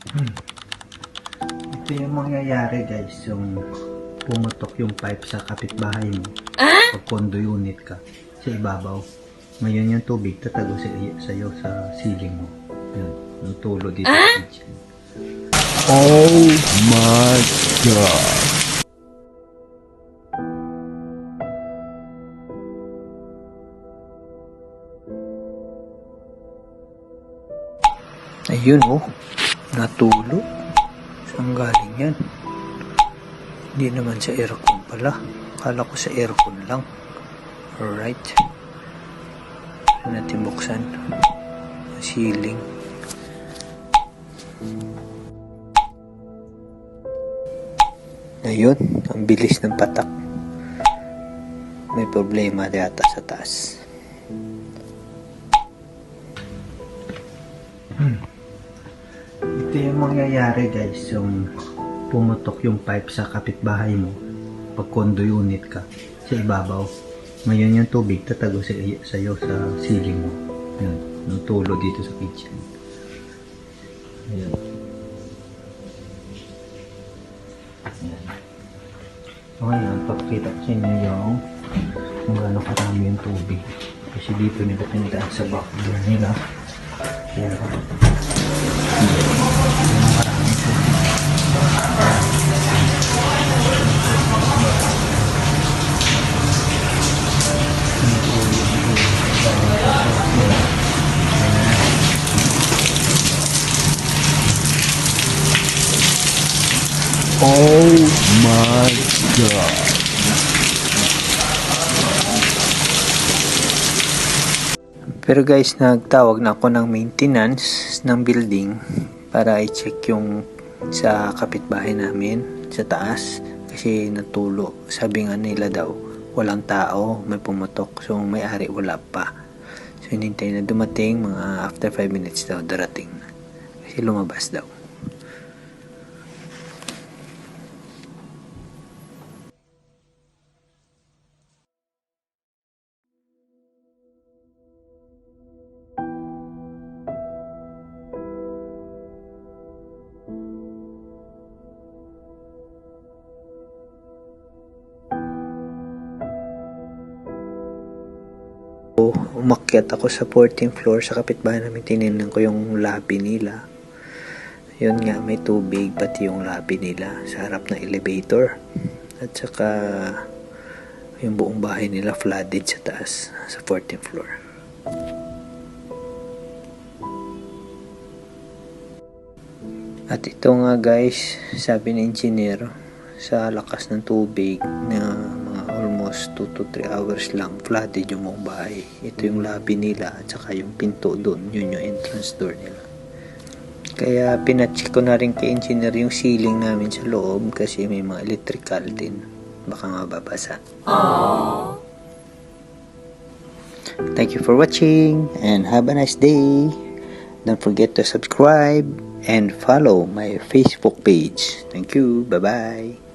Hmm. Ito yung mangyayari guys, yung pumutok yung pipe sa kapitbahay mo. Pag condo unit ka, sa ibabaw. Ngayon yung tubig tatago sa'yo sa ceiling mo. Yun, yung tulo dito sa kitchen. Oh my God. Ayun oh, natulo. Saan galing yan? Hindi naman sa aircon pala. Akala ko sa aircon lang. Alright. Natin buksan. Ceiling. Ayun, ang bilis ng patak. May problema yata sa taas. Ito yung mangyayari guys, yung pumutok yung pipe sa kapitbahay mo. Pag condo unit ka, sa ibabaw. Ngayon yung tubig tatago sa'yo sa ceiling mo. Yun, yung tulo dito sa kitchen. Ayan. Ayan. So ngayon, papakita ko sa inyo yung kung gaano karami yung tubig. Kasi dito nila pinadaan sa backdoor nila. Ayan. Oh my God. Pero guys, nagtawag na ako ng maintenance ng building para i-check yung sa kapitbahay namin sa taas kasi natulo. Sabi nga nila daw, walang tao, may pumutok. So may-ari wala pa. So hinintay na dumating, mga after 5 minutes daw darating na. Kasi lumabas daw. Umakyat ako sa 14th floor sa kapitbahay namin, tinignan ko yung lobby nila. Yun nga, may tubig pati yung lobby nila sa harap ng elevator. At saka yung buong bahay nila flooded sa taas sa 14th floor. At ito nga guys, sabi ng engineer, sa lakas ng tubig na mga almost 2 to 3 hours lang flooded yung buong bahay. Ito yung lobby nila at saka yung pinto doon, yun yung entrance door nila. Kaya pinacheck ko na rin kay engineer yung ceiling namin sa loob kasi may mga electrical din, baka mababasa. Aww. Thank you for watching and have a nice day. Don't forget to subscribe and follow my Facebook page. Thank you. Bye-bye.